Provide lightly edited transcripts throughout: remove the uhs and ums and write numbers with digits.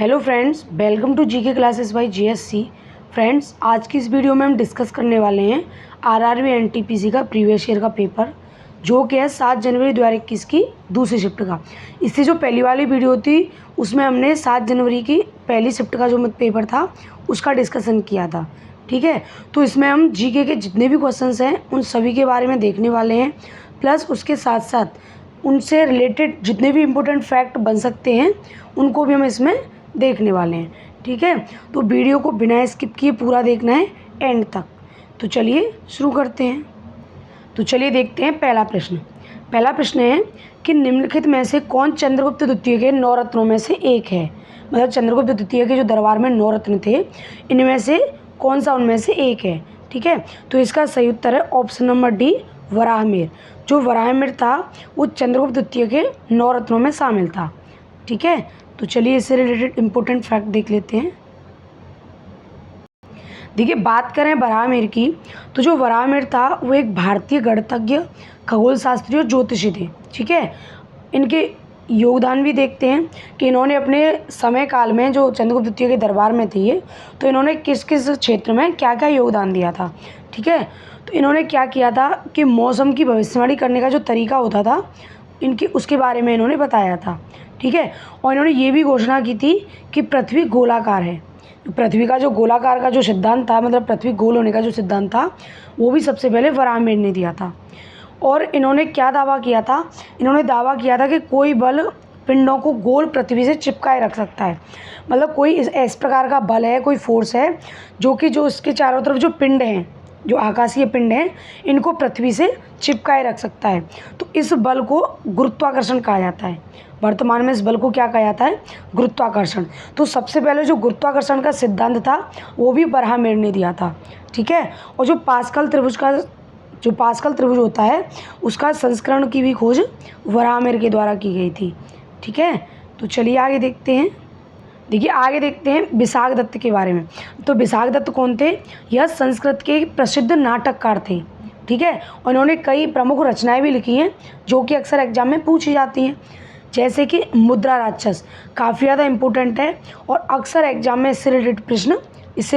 Hello friends, welcome to GK classes by GSC. Friends, आज की इस वीडियो में हम डिस्कस करने वाले हैं आरआरबी एनटीपीसी का प्रीवियस ईयर का पेपर, जो कि है 7 जनवरी 2021 की दूसरी शिफ्ट का। इससे जो पहली वाली वीडियो थी उसमें हमने 7 जनवरी की पहली शिफ्ट का जो पेपर था उसका डिस्कसन किया था। ठीक है, तो इसमें हम जीके के जितने भी क्वेश्चंस हैं उन सभी के बारे में देखने वाले हैं, प्लस उसके साथ साथ उनसे रिलेटेड जितने भी इम्पोर्टेंट फैक्ट बन सकते हैं उनको भी हम इसमें देखने वाले हैं। ठीक है, तो वीडियो को बिना स्किप किए पूरा देखना है एंड तक। तो चलिए शुरू करते हैं। तो चलिए देखते हैं पहला प्रश्न। पहला प्रश्न है कि निम्नलिखित में से कौन चंद्रगुप्त द्वितीय के 9 रत्नों में से एक है। मतलब चंद्रगुप्त द्वितीय के जो दरबार में 9 रत्न थे, इनमें से कौन सा उनमें से एक है। ठीक है, तो इसका सही उत्तर है ऑप्शन नंबर डी, वराहमिहिर। जो वराहमिहिर था वो चंद्रगुप्त द्वितीय के 9 रत्नों में शामिल था। ठीक है, तो चलिए इससे रिलेटेड इम्पोर्टेंट फैक्ट देख लेते हैं। देखिए, बात करें वराहमिहिर की, तो जो वराहमिहिर था वो एक भारतीय गणितज्ञ, खगोल शास्त्री और ज्योतिषी थे। ठीक है, इनके योगदान भी देखते हैं कि इन्होंने अपने समय काल में जो चंद्रगुप्त द्वितीय के दरबार में थे ये, तो इन्होंने किस किस क्षेत्र में क्या क्या योगदान दिया था। ठीक है, तो इन्होंने क्या किया था कि मौसम की भविष्यवाणी करने का जो तरीका होता था इनकी, उसके बारे में इन्होंने बताया था। ठीक है, और इन्होंने ये भी घोषणा की थी कि पृथ्वी गोलाकार है। पृथ्वी का जो गोलाकार का जो सिद्धांत था, मतलब पृथ्वी गोल होने का जो सिद्धांत था, वो भी सबसे पहले वराहमिहिर ने दिया था। और इन्होंने क्या दावा किया था, इन्होंने दावा किया था कि कोई बल पिंडों को गोल पृथ्वी से चिपकाए रख सकता है। मतलब कोई इस प्रकार का बल है, कोई फोर्स है जो कि जो इसके चारों तरफ जो पिंड हैं, जो आकाशीय पिंड हैं, इनको पृथ्वी से चिपकाए रख सकता है। तो इस बल को गुरुत्वाकर्षण कहा जाता है। वर्तमान में इस बल को क्या कहा जाता है, गुरुत्वाकर्षण। तो सबसे पहले जो गुरुत्वाकर्षण का सिद्धांत था वो भी वराहमिहिर ने दिया था। ठीक है, और जो पास्कल त्रिभुज होता है उसका संस्करण की भी खोज वराहमिहिर के द्वारा की गई थी। ठीक है, तो चलिए आगे देखते हैं। देखिए, आगे देखते हैं विशाखदत्त के बारे में। तो विशाखदत्त कौन थे? यह संस्कृत के प्रसिद्ध नाटककार थे। ठीक है, और इन्होंने कई प्रमुख रचनाएं भी लिखी हैं जो कि अक्सर एग्जाम में पूछी जाती हैं, जैसे कि मुद्रा राक्षस, काफ़ी ज़्यादा इम्पोर्टेंट है और अक्सर एग्जाम में इससे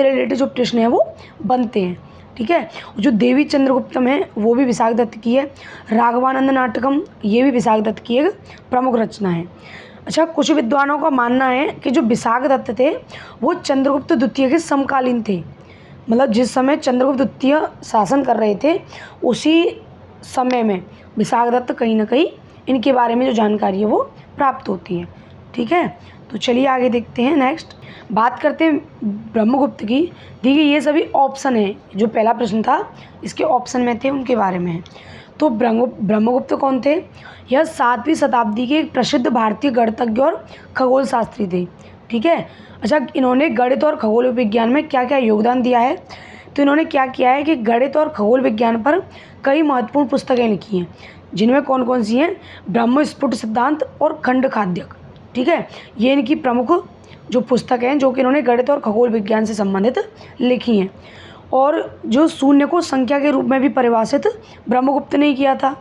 रिलेटेड जो प्रश्न हैं वो बनते हैं। ठीक है, जो देवी चंद्रगुप्तम है वो भी विशाखदत्त की है। राघवानंद नाटकम, ये भी विशाखदत्त की एक प्रमुख रचना है। अच्छा, कुछ विद्वानों का मानना है कि जो विशाखदत्त थे वो चंद्रगुप्त द्वितीय के समकालीन थे। मतलब जिस समय चंद्रगुप्त द्वितीय शासन कर रहे थे उसी समय में विशाखदत्त कहीं ना कहीं इनके बारे में जो जानकारी है वो प्राप्त होती है। ठीक है, तो चलिए आगे देखते हैं। नेक्स्ट बात करते हैं ब्रह्मगुप्त की। देखिए, ये सभी ऑप्शन है, जो पहला प्रश्न था इसके ऑप्शन में थे उनके बारे में है। तो ब्रह्मगुप्त कौन थे? यह 7वीं शताब्दी के एक प्रसिद्ध भारतीय गणितज्ञ और खगोल शास्त्री थे। ठीक है, अच्छा, इन्होंने गणित और खगोल विज्ञान में क्या क्या योगदान दिया है? तो इन्होंने क्या किया है कि गणित और खगोल विज्ञान पर कई महत्वपूर्ण पुस्तकें लिखी हैं, जिनमें कौन कौन सी हैं? ब्रह्मस्फुट सिद्धांत और खंड खाद्यक। ठीक है, ये इनकी प्रमुख जो पुस्तक हैं जो कि इन्होंने गणित और खगोल विज्ञान से संबंधित लिखी हैं। और जो शून्य को संख्या के रूप में भी परिभाषित ब्रह्मगुप्त ने किया था।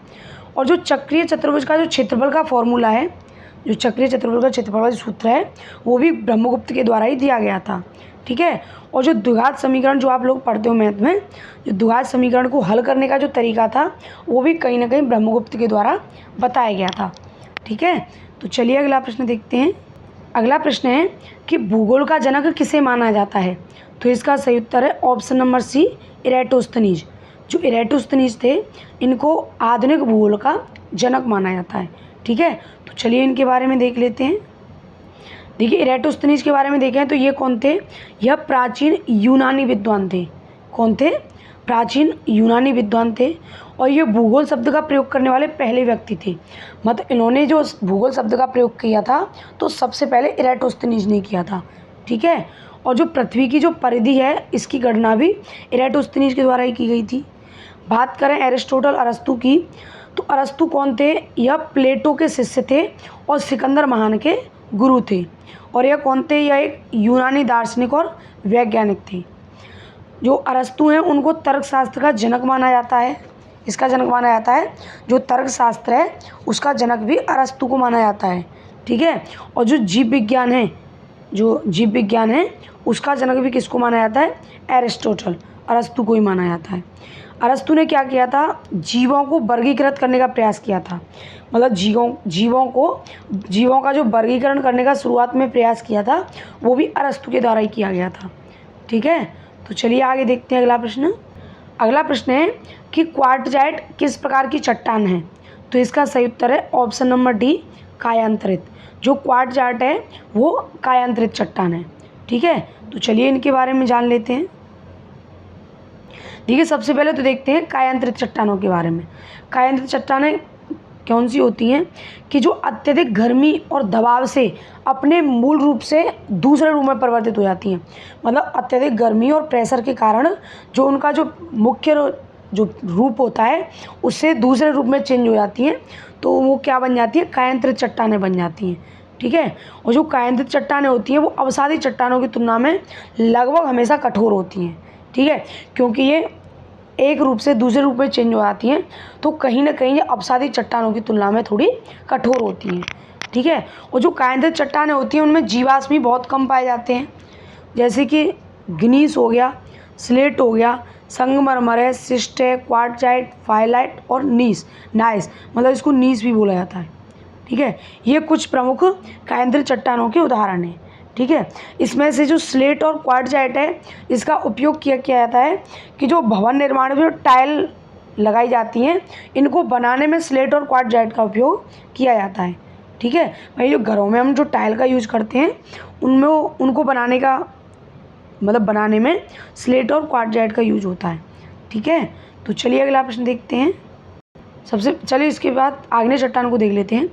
और जो चक्रीय चतुर्भुज का जो क्षेत्रफल का फॉर्मूला है, जो चक्रीय चतुर्भुज का क्षेत्रफल का जो सूत्र है वो भी ब्रह्मगुप्त के द्वारा ही दिया गया था। ठीक है, और जो द्विघात समीकरण जो आप लोग पढ़ते हो मैथ में, जो द्विघात समीकरण को हल करने का जो तरीका था वो भी कहीं ना कहीं ब्रह्मगुप्त के द्वारा बताया गया था। ठीक है, तो चलिए अगला प्रश्न देखते हैं। अगला प्रश्न है कि भूगोल का जनक किसे माना जाता है? तो इसका सही उत्तर है ऑप्शन नंबर सी, इरेटोस्थनीज। जो इरेटोस्थनीज थे इनको आधुनिक भूगोल का जनक माना जाता है। ठीक है, तो चलिए इनके बारे में देख लेते हैं। देखिए, इरेटोस्थनीज के बारे में देखें तो ये कौन थे? यह प्राचीन यूनानी विद्वान थे। कौन थे? प्राचीन यूनानी विद्वान थे, और ये भूगोल शब्द का प्रयोग करने वाले पहले व्यक्ति थे। मतलब इन्होंने जो भूगोल शब्द का प्रयोग किया था तो सबसे पहले इरेटोस्थनीज ने किया था। ठीक है, और जो पृथ्वी की जो परिधि है इसकी गणना भी इरेटोस्थनीज के द्वारा ही की गई थी। बात करें एरिस्टोटल, अरस्तु की, तो अरस्तु कौन थे? यह प्लेटो के शिष्य थे और सिकंदर महान के गुरु थे। और यह कौन थे? यह एक यूनानी दार्शनिक और वैज्ञानिक थे। जो अरस्तु हैं उनको तर्कशास्त्र का जनक माना जाता है। इसका जनक माना जाता है, जो तर्कशास्त्र है उसका जनक भी अरस्तु को माना जाता है। ठीक है, और जो जीव विज्ञान है जो जीव विज्ञान है उसका जनक भी किसको माना जाता है? एरिस्टोटल, अरस्तु को ही माना जाता है। अरस्तु ने क्या किया था? जीवों को वर्गीकृत करने का प्रयास किया था। मतलब जीवों का जो वर्गीकरण करने का शुरुआत में प्रयास किया था वो भी अरस्तु के द्वारा ही किया गया था। ठीक है, तो चलिए आगे देखते हैं अगला प्रश्न। अगला प्रश्न है कि क्वार्टजाइट किस प्रकार की चट्टान है? तो इसका सही उत्तर है ऑप्शन नंबर डी, कायांतरित। जो क्वार्टजाइट है वो कायांतरित चट्टान है। ठीक है, तो चलिए इनके बारे में जान लेते हैं। देखिए, सबसे पहले तो देखते हैं कायांतरित चट्टानों के बारे में। कायांतरित चट्टानें कौन सी होती हैं? कि जो अत्यधिक गर्मी और दबाव से अपने मूल रूप से दूसरे रूप में परिवर्तित हो जाती हैं। मतलब अत्यधिक गर्मी और प्रेशर के कारण जो उनका जो मुख्य जो रूप होता है उससे दूसरे रूप में चेंज हो जाती हैं, तो वो क्या बन जाती है? कायांतरित चट्टानें बन जाती हैं। ठीक है, और जो कायांतरित चट्टानें होती हैं वो अवसादी चट्टानों की तुलना में लगभग हमेशा कठोर होती हैं। ठीक है, क्योंकि ये एक रूप से दूसरे रूप में चेंज हो जाती हैं, तो कहीं ना कहीं ये अवसादी चट्टानों की तुलना में थोड़ी कठोर होती हैं। ठीक है, और जो कायांतरित चट्टानें होती हैं उनमें जीवाश्म भी बहुत कम पाए जाते हैं, जैसे कि ग्नीस हो गया, स्लेट हो गया, संगमरमर है, सिस्ट है, क्वार्टजाइट, फाइलाइट और नाइस, मतलब इसको नीस भी बोला जाता है। ठीक है, ये कुछ प्रमुख कायांतरित चट्टानों के उदाहरण हैं। ठीक है, इसमें से जो स्लेट और क्वार्टजाइट है इसका उपयोग किया जाता है कि जो भवन निर्माण में टाइल लगाई जाती हैं इनको बनाने में स्लेट और क्वार्टजाइट का उपयोग किया जाता है। ठीक है, भाई जो घरों में हम जो टाइल का यूज करते हैं उनमें उनको बनाने में स्लेट और क्वार्टजाइट का यूज होता है। ठीक है, तो चलिए अगला प्रश्न देखते हैं। चलिए इसके बाद आग्नेय चट्टान को देख लेते हैं।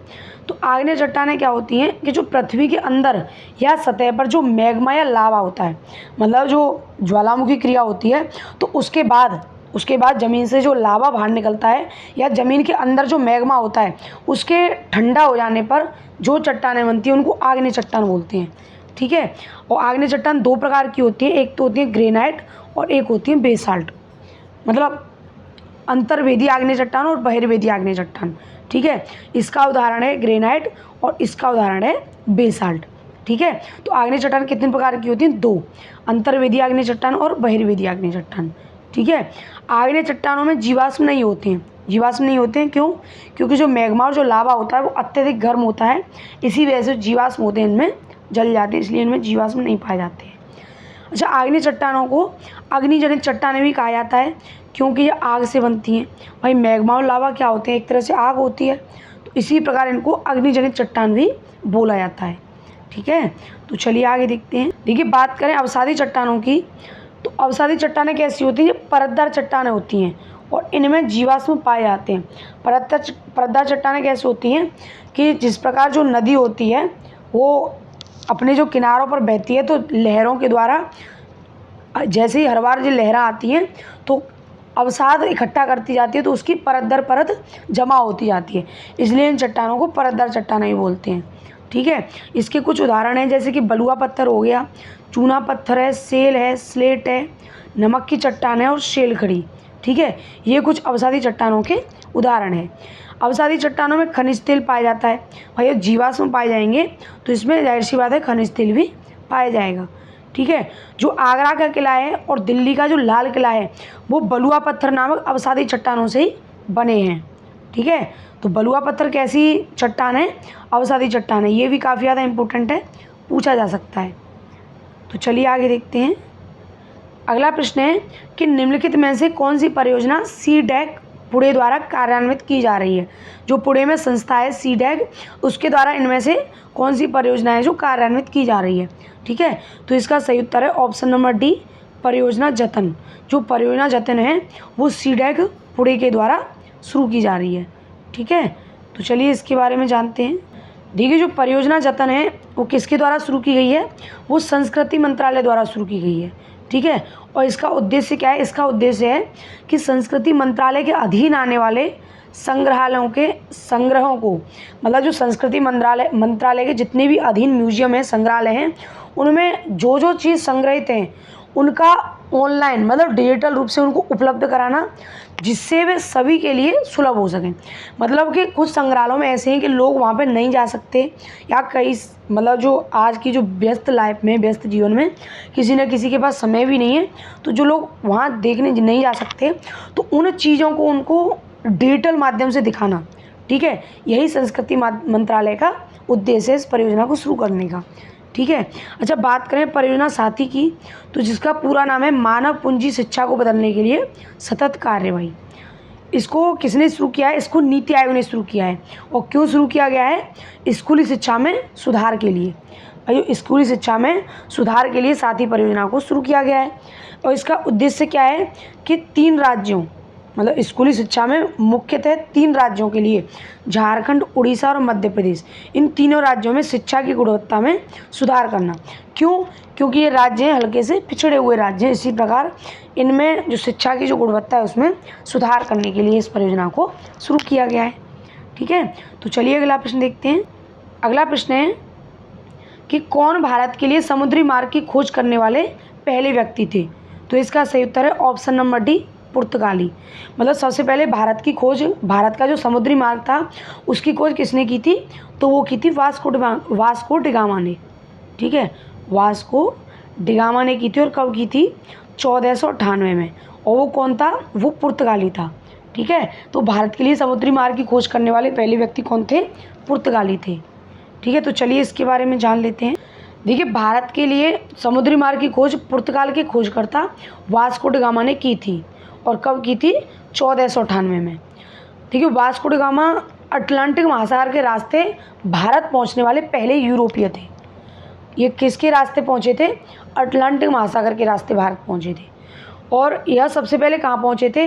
तो आग्नेय चट्टानें क्या होती हैं कि जो पृथ्वी के अंदर या सतह पर जो मैग्मा या लावा होता है, मतलब जो ज्वालामुखी क्रिया होती है, तो उसके बाद ज़मीन से जो लावा बाहर निकलता है या ज़मीन के अंदर जो मैग्मा होता है उसके ठंडा हो जाने पर जो चट्टानें बनती हैं उनको आग्नेय चट्टान बोलते हैं। ठीक है, और आग्नेय चट्टान दो प्रकार की होती है, एक तो होती है ग्रेनाइट और एक होती है बेसाल्ट, मतलब अंतर्वेदी आग्नेय चट्टान और बहिर्वेदी आग्नेय चट्टान। ठीक है, इसका उदाहरण है ग्रेनाइट और इसका उदाहरण है बेसाल्ट। ठीक है, तो आग्नेय चट्टान कितने प्रकार की होती हैं? दो, अंतर्वेदी आग्नेय चट्टान और बहिर्वेदी आग्नेय चट्टान। ठीक है, आग्नेय चट्टानों में जीवाश्म नहीं होते हैं। क्यों? क्योंकि जो मैग्मा और जो लावा होता है वो अत्यधिक गर्म होता है, इसी वजह से जीवाश्म होते हैं इनमें जल जाते हैं, इसलिए इनमें जीवाश्म नहीं पाए जाते हैं। अच्छा, आग्नेय चट्टानों को अग्निजनित चट्टानें भी कहा जाता है क्योंकि ये आग से बनती हैं। भाई मैग्मा और लावा क्या होते हैं? एक तरह से आग होती है, तो इसी प्रकार इनको अग्निजनित चट्टान भी बोला जाता है। ठीक है, तो चलिए आगे देखते हैं। देखिए, बात करें अवसादी चट्टानों की, तो अवसादी चट्टानें कैसी होती हैं? परतदार चट्टानें होती हैं और इनमें जीवाश्म पाए जाते हैं। परतदार चट्टानें कैसे होती हैं कि जिस प्रकार जो नदी होती है वो अपने जो किनारों पर बहती है, तो लहरों के द्वारा जैसे ही हर बार जो लहरें आती हैं तो अवसाद इकट्ठा करती जाती है, तो उसकी परत दर परत जमा होती जाती है, इसलिए इन चट्टानों को परतदार चट्टानें ही बोलते हैं। ठीक है, इसके कुछ उदाहरण हैं, जैसे कि बलुआ पत्थर हो गया, चूना पत्थर है, सेल है, स्लेट है, नमक की चट्टान है और शेल खड़ी। ठीक है, ये कुछ अवसादी चट्टानों के उदाहरण हैं। अवसादी चट्टानों में खनिज तेल पाया जाता है। भाई जीवाश्म पाए जाएंगे तो इसमें जाहिर सी बात है खनिज तेल भी पाया जाएगा। ठीक है, जो आगरा का किला है और दिल्ली का जो लाल किला है वो बलुआ पत्थर नामक अवसादी चट्टानों से ही बने हैं। ठीक है, तो बलुआ पत्थर कैसी चट्टान है? अवसादी चट्टान है। ये भी काफ़ी ज़्यादा इंपॉर्टेंट है, पूछा जा सकता है। तो चलिए आगे देखते हैं। अगला प्रश्न है कि निम्नलिखित में से कौन सी परियोजना सीडैक पुणे द्वारा कार्यान्वित की जा रही है? जो पुणे में संस्था है सीडैक, उसके द्वारा इनमें से कौन सी परियोजना है जो कार्यान्वित की जा रही है? ठीक है, तो इसका सही उत्तर है ऑप्शन नंबर डी, परियोजना जतन। जो परियोजना जतन है वो सीडैक पुणे के द्वारा शुरू की जा रही है। ठीक है, तो चलिए इसके बारे में जानते हैं। देखिए, जो परियोजना जतन है वो किसके द्वारा शुरू की गई है? वो संस्कृति मंत्रालय द्वारा शुरू की गई है। ठीक है, और इसका उद्देश्य क्या है? इसका उद्देश्य है कि संस्कृति मंत्रालय के अधीन आने वाले संग्रहालयों के संग्रहों को, मतलब जो संस्कृति मंत्रालय के जितने भी अधीन म्यूजियम हैं, संग्रहालय हैं, उनमें जो जो चीज़ संग्रहित हैं उनका ऑनलाइन मतलब डिजिटल रूप से उनको उपलब्ध कराना, जिससे वे सभी के लिए सुलभ हो सकें। मतलब कि कुछ संग्रहालयों में ऐसे हैं कि लोग वहाँ पे नहीं जा सकते, या कई मतलब जो आज की जो व्यस्त लाइफ में, व्यस्त जीवन में किसी न किसी के पास समय भी नहीं है, तो जो लोग वहाँ देखने नहीं जा सकते, तो उन चीज़ों को उनको डिजिटल माध्यम से दिखाना। ठीक है, यही संस्कृति मंत्रालय का उद्देश्य है इस परियोजना को शुरू करने का। ठीक है। अच्छा, बात करें परियोजना साथी की, तो जिसका पूरा नाम है मानव पूंजी शिक्षा को बदलने के लिए सतत कार्यवाही। इसको किसने शुरू किया है? इसको नीति आयोग ने शुरू किया है। और क्यों शुरू किया गया है? स्कूली शिक्षा में सुधार के लिए। भाई, स्कूली शिक्षा में सुधार के लिए साथी परियोजना को शुरू किया गया है। और इसका उद्देश्य क्या है कि 3 राज्यों, मतलब स्कूली शिक्षा में मुख्यतः 3 राज्यों के लिए, झारखंड, उड़ीसा और मध्य प्रदेश, इन तीनों राज्यों में शिक्षा की गुणवत्ता में सुधार करना। क्यों? क्योंकि ये राज्य हैं हल्के से पिछड़े हुए राज्य हैं। इसी प्रकार इनमें जो शिक्षा की जो गुणवत्ता है उसमें सुधार करने के लिए इस परियोजना को शुरू किया गया है। ठीक है, तो चलिए अगला प्रश्न देखते हैं। अगला प्रश्न है कि कौन भारत के लिए समुद्री मार्ग की खोज करने वाले पहले व्यक्ति थे? तो इसका सही उत्तर है ऑप्शन नंबर डी, पुर्तगाली। मतलब सबसे पहले भारत की खोज, भारत का जो समुद्री मार्ग था उसकी खोज किसने की थी? तो वो की थी वास्को डिगामा ने। ठीक है, वास्को डिगामा ने की थी। और कब की थी? 1498 में। और वो कौन था? वो पुर्तगाली था। ठीक है, तो भारत के लिए समुद्री मार्ग की खोज करने वाले पहले व्यक्ति कौन थे? पुर्तगाली थे। ठीक है, तो चलिए इसके बारे में जान लेते हैं। देखिए, भारत के लिए समुद्री मार्ग की खोज पुर्तगाल के खोजकर्ता वास्को डिगामा ने की थी। और कब की थी? 1498 में। ठीक है, वास्को डिगामा अटलांटिक महासागर के रास्ते भारत पहुंचने वाले पहले यूरोपीय थे। ये किसके रास्ते पहुंचे थे? अटलांटिक महासागर के रास्ते भारत पहुंचे थे। और यह सबसे पहले कहाँ पहुंचे थे?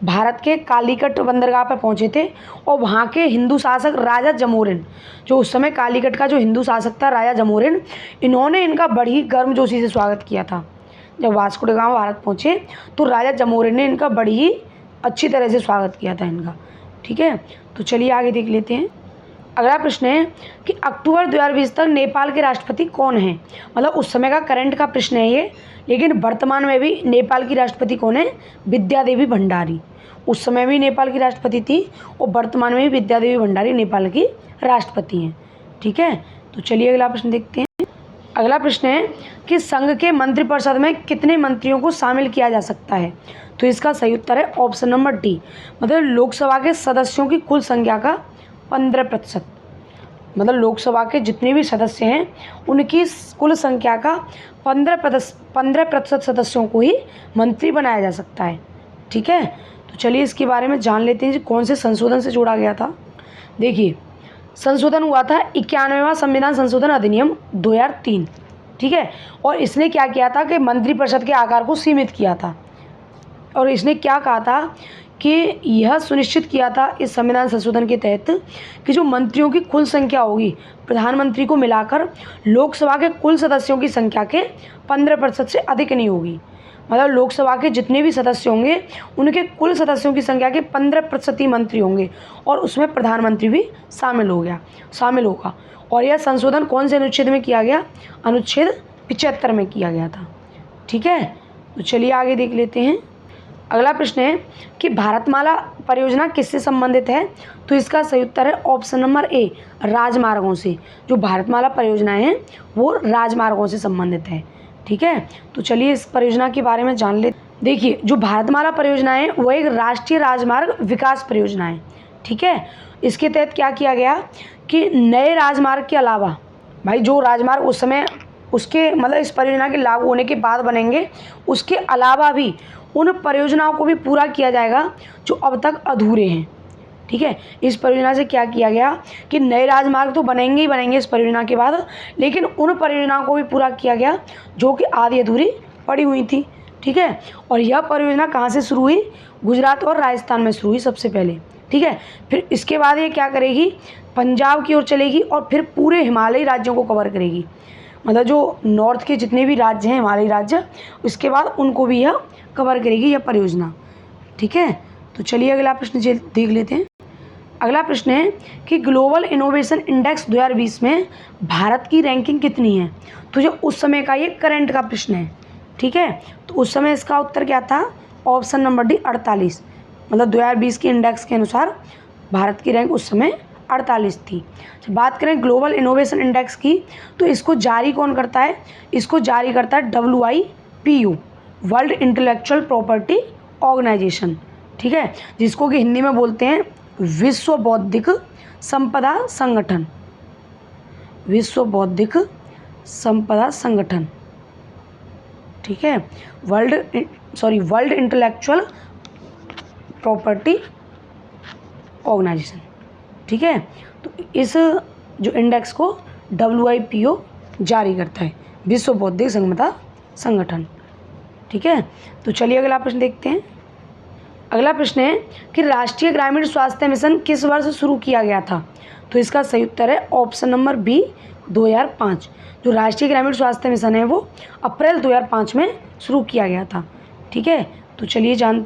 भारत के कालीकट बंदरगाह पर पहुंचे थे। और वहाँ के हिंदू शासक राजा जमोरिन, जो उस समय कालीकट का जो हिंदू शासक था राजा जमोरिन, इन्होंने इनका बड़ी गर्मजोशी से स्वागत किया था। जब वास्को डिगामा भारत पहुँचे तो राजा जमोरिन ने इनका बड़ी ही अच्छी तरह से स्वागत किया था इनका। ठीक है, तो चलिए आगे देख लेते हैं। अगला प्रश्न है कि अक्टूबर 2020 तक नेपाल के राष्ट्रपति कौन हैं? मतलब उस समय का करंट का प्रश्न है ये, लेकिन वर्तमान में भी नेपाल की राष्ट्रपति कौन है? विद्या देवी भंडारी। उस समय भी नेपाल की राष्ट्रपति थी और वर्तमान में भी विद्या देवी भंडारी नेपाल की राष्ट्रपति हैं। ठीक है, तो चलिए अगला प्रश्न देखते हैं। अगला प्रश्न है कि संघ के मंत्रिपरिषद में कितने मंत्रियों को शामिल किया जा सकता है? तो इसका सही उत्तर है ऑप्शन नंबर डी, मतलब लोकसभा के सदस्यों की कुल संख्या का 15%। मतलब लोकसभा के जितने भी सदस्य हैं उनकी कुल संख्या का 15% सदस्यों को ही मंत्री बनाया जा सकता है। ठीक है, तो चलिए इसके बारे में जान लेते हैं कौन से संशोधन से जोड़ा गया था। देखिए, संशोधन हुआ था 91वां संविधान संशोधन अधिनियम 2003। ठीक है, और इसने क्या किया था कि मंत्रिपरिषद के आकार को सीमित किया था। और इसने क्या कहा था कि यह सुनिश्चित किया था इस संविधान संशोधन के तहत कि जो मंत्रियों की कुल संख्या होगी प्रधानमंत्री को मिलाकर लोकसभा के कुल सदस्यों की संख्या के 15% से अधिक नहीं होगी। मतलब लोकसभा के जितने भी सदस्य होंगे उनके कुल सदस्यों की संख्या के 15% ही मंत्री होंगे, और उसमें प्रधानमंत्री भी शामिल होगा। और यह संशोधन कौन से अनुच्छेद में किया गया? अनुच्छेद 75 में किया गया था। ठीक है, तो चलिए आगे देख लेते हैं। अगला प्रश्न है कि भारतमाला परियोजना किससे संबंधित है? तो इसका सही उत्तर है ऑप्शन नंबर ए, राजमार्गों से। जो भारतमाला परियोजनाएं हैं वो राजमार्गों से संबंधित है। ठीक है, तो चलिए इस परियोजना के बारे में जान ले। देखिए, जो भारतमाला परियोजना है वो एक राष्ट्रीय राजमार्ग विकास परियोजना है। ठीक है, इसके तहत क्या किया गया कि नए राजमार्ग के अलावा, भाई जो राजमार्ग उस समय उसके मतलब इस परियोजना के लागू होने के बाद बनेंगे, उसके अलावा भी उन परियोजनाओं को भी पूरा किया जाएगा जो अब तक अधूरे हैं। ठीक है, इस परियोजना से क्या किया गया कि नए राजमार्ग तो बनेंगे ही बनेंगे इस परियोजना के बाद, लेकिन उन परियोजनाओं को भी पूरा किया गया जो कि आधी अधूरी पड़ी हुई थी। ठीक है, और यह परियोजना कहाँ से शुरू हुई? गुजरात और राजस्थान में शुरू हुई सबसे पहले। ठीक है, फिर इसके बाद ये क्या करेगी? पंजाब की ओर चलेगी और फिर पूरे हिमालयी राज्यों को कवर करेगी। मतलब जो नॉर्थ के जितने भी राज्य हैं हिमालयी राज्य, उसके बाद उनको भी यह कवर करेगी यह परियोजना। ठीक है, तो चलिए अगला प्रश्न देख लेते हैं। अगला प्रश्न है कि ग्लोबल इनोवेशन इंडेक्स 2020 में भारत की रैंकिंग कितनी है? तो जो उस समय का ये करंट का प्रश्न है। ठीक है। तो उस समय इसका उत्तर क्या था, ऑप्शन नंबर डी 48, मतलब 2020 के इंडेक्स के अनुसार भारत की रैंक उस समय 48 थी। जब बात करें ग्लोबल इनोवेशन इंडेक्स की, तो इसको जारी कौन करता है, इसको जारी करता है WIPO, world intellectual property organisation, ठीक है, जिसको कि हिंदी में बोलते हैं विश्व बौद्धिक संपदा संगठन, विश्व बौद्धिक संपदा संगठन, ठीक है, वर्ल्ड इंटेलेक्चुअल प्रॉपर्टी ऑर्गेनाइजेशन, ठीक है। तो इस जो इंडेक्स को WIPO जारी करता है, विश्व बौद्धिक संपदा संगठन, ठीक है। तो चलिए अगला प्रश्न देखते हैं। अगला प्रश्न है कि राष्ट्रीय ग्रामीण स्वास्थ्य मिशन किस वर्ष शुरू किया गया था। तो इसका सही उत्तर है ऑप्शन नंबर बी 2005। जो राष्ट्रीय ग्रामीण स्वास्थ्य मिशन है वो अप्रैल 2005 में शुरू किया गया था, ठीक है। तो चलिए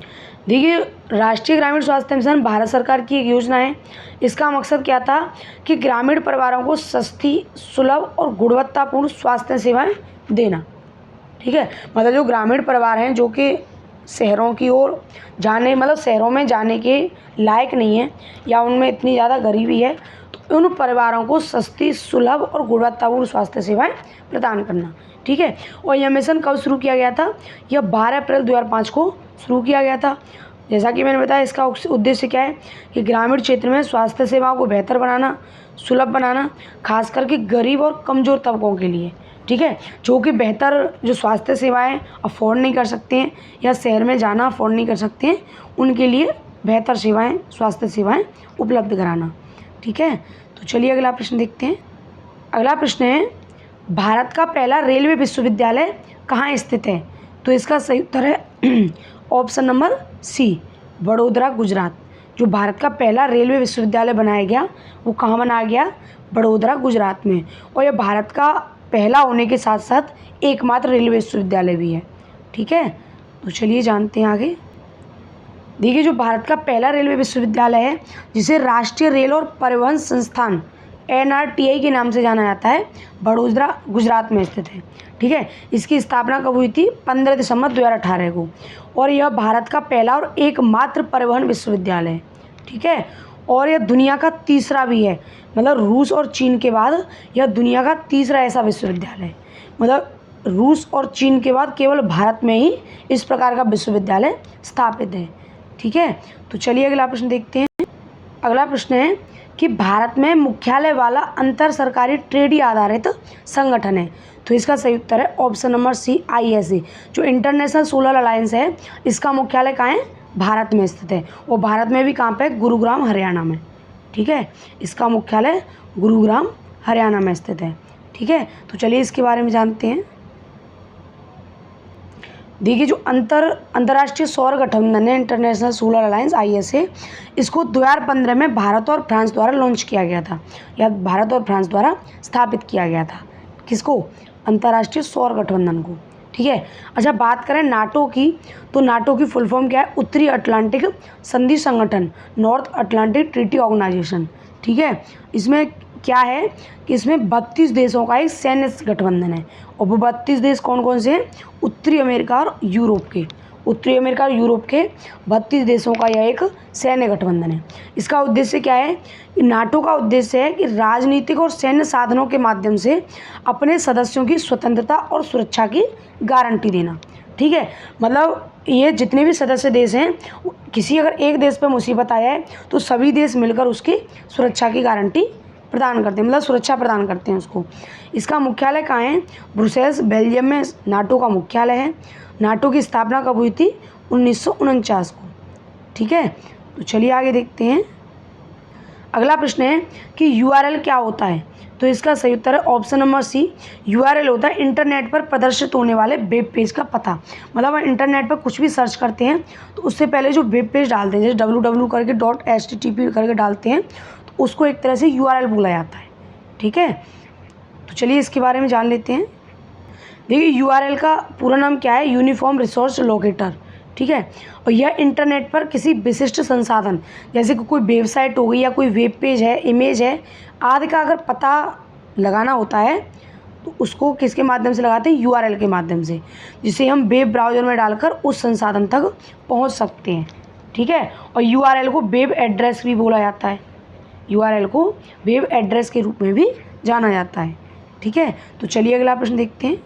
देखिए, राष्ट्रीय ग्रामीण स्वास्थ्य मिशन भारत सरकार की एक योजना है। इसका मकसद क्या था कि ग्रामीण परिवारों को सस्ती, सुलभ और गुणवत्तापूर्ण स्वास्थ्य सेवाएं देना, ठीक है। मतलब जो ग्रामीण परिवार हैं जो कि शहरों की ओर जाने, मतलब शहरों में जाने के लायक नहीं है या उनमें इतनी ज़्यादा गरीबी है, तो उन परिवारों को सस्ती, सुलभ और गुणवत्तापूर्ण स्वास्थ्य सेवाएं प्रदान करना, ठीक है। और यह मिशन कब शुरू किया गया था, यह 12 अप्रैल 2005 को शुरू किया गया था। जैसा कि मैंने बताया, इसका उद्देश्य क्या है कि ग्रामीण क्षेत्र में स्वास्थ्य सेवाओं को बेहतर बनाना, सुलभ बनाना, खास करके गरीब और कमज़ोर तबकों के लिए, ठीक है, जो कि बेहतर जो स्वास्थ्य सेवाएं अफोर्ड नहीं कर सकते हैं या शहर में जाना अफोर्ड नहीं कर सकते हैं, उनके लिए बेहतर सेवाएं, स्वास्थ्य सेवाएं उपलब्ध कराना, ठीक है। तो चलिए अगला प्रश्न देखते हैं। अगला प्रश्न है, भारत का पहला रेलवे विश्वविद्यालय कहाँ स्थित है। तो इसका सही उत्तर है option number C, Vadodara, Gujarat. जो भारत का पहला रेलवे विश्वविद्यालय बनाया गया वो कहाँ बनाया गया, बड़ोदरा, गुजरात में। और यह भारत का पहला होने के साथ साथ एकमात्र रेलवे विश्वविद्यालय भी है, ठीक है। तो चलिए जानते हैं आगे। देखिए, जो भारत का पहला रेलवे विश्वविद्यालय है जिसे राष्ट्रीय रेल और परिवहन संस्थान NRTI के नाम से जाना जाता है, बड़ोदरा, गुजरात में स्थित है, ठीक है। इसकी स्थापना कब हुई थी, 15 दिसंबर 2018 को। और यह भारत का पहला और एकमात्र परिवहन विश्वविद्यालय है, ठीक है। और यह दुनिया का तीसरा भी है, मतलब रूस और चीन के बाद यह दुनिया का तीसरा ऐसा विश्वविद्यालय है। मतलब रूस और चीन के बाद केवल भारत में ही इस प्रकार का विश्वविद्यालय स्थापित है, ठीक है। तो चलिए अगला प्रश्न देखते हैं। अगला प्रश्न है कि भारत में मुख्यालय वाला अंतर सरकारी ट्रेडी आधारित संगठन है। तो इसका सही उत्तर है ऑप्शन नंबर सी, ISA। जो इंटरनेशनल सोलर अलायंस है, इसका मुख्यालय कहाँ है, भारत में स्थित है। और भारत में भी कहाँ पे, गुरुग्राम, हरियाणा में, ठीक है। इसका मुख्यालय गुरुग्राम, हरियाणा में स्थित है, ठीक है। तो चलिए इसके बारे में जानते हैं। देखिए, जो अंतर्राष्ट्रीय सौर गठबंधन है, इंटरनेशनल सोलर अलायंस, ISA, इसको 2015 में भारत और फ्रांस द्वारा लॉन्च किया गया था, या भारत और फ्रांस द्वारा स्थापित किया गया था। किसको, अंतर्राष्ट्रीय सौर गठबंधन को, ठीक है। अच्छा, बात करें नाटो की, तो नाटो की फुल फॉर्म क्या है, उत्तरी अटलांटिक संधि संगठन, नॉर्थ अटलांटिक ट्रीटी ऑर्गेनाइजेशन, ठीक है। इसमें क्या है कि इसमें 32 देशों का एक सैन्य गठबंधन है। और वो 32 देश कौन कौन से हैं, उत्तरी अमेरिका और यूरोप के, उत्तरी अमेरिका और यूरोप के 32 देशों का यह एक सैन्य गठबंधन है। इसका उद्देश्य क्या है कि नाटो का उद्देश्य है कि राजनीतिक और सैन्य साधनों के माध्यम से अपने सदस्यों की स्वतंत्रता और सुरक्षा की गारंटी देना, ठीक है। मतलब ये जितने भी सदस्य देश हैं, किसी अगर एक देश पर मुसीबत आया है तो सभी देश मिलकर उसकी सुरक्षा की गारंटी प्रदान करते हैं, मतलब सुरक्षा प्रदान करते हैं उसको। इसका मुख्यालय कहाँ है, ब्रुसेल्स, बेल्जियम में नाटो का मुख्यालय है। नाटो की स्थापना कब हुई थी, 1949 को, ठीक है। तो चलिए आगे देखते हैं। अगला प्रश्न है कि URL क्या होता है। तो इसका सही उत्तर है ऑप्शन नंबर सी, URL होता है इंटरनेट पर प्रदर्शित होने वाले वेब पेज का पता। मतलब हम इंटरनेट पर कुछ भी सर्च करते हैं तो उससे पहले जो वेब पेज डालते हैं, जैसे www करके .http करके डालते हैं, तो उसको एक तरह से URL बोला जाता है, ठीक है। तो चलिए इसके बारे में जान लेते हैं। देखिए, URL का पूरा नाम क्या है, यूनिफॉर्म रिसोर्स लोकेटर, ठीक है। और यह इंटरनेट पर किसी विशिष्ट संसाधन, जैसे कि कोई वेबसाइट हो गई या कोई वेब पेज है, इमेज है आदि का अगर पता लगाना होता है तो उसको किसके माध्यम से लगाते हैं, यूआरएल के माध्यम से, जिसे हम वेब ब्राउज़र में डालकर उस संसाधन तक पहुंच सकते हैं। ठीक है, और यूआरएल को वेब एड्रेस भी बोला जाता है, यूआरएल को वेब एड्रेस के रूप में भी जाना जाता है। ठीक है, तो चलिए अगला प्रश्न देखते हैं।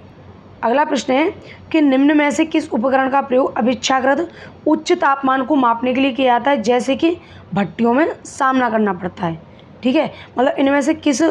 अगला प्रश्न है कि निम्न में से किस उपकरण का प्रयोग अपेक्षाकृत उच्च तापमान को मापने के लिए किया जाता है, जैसे कि भट्टियों में सामना करना पड़ता है। ठीक है, मतलब इनमें से किस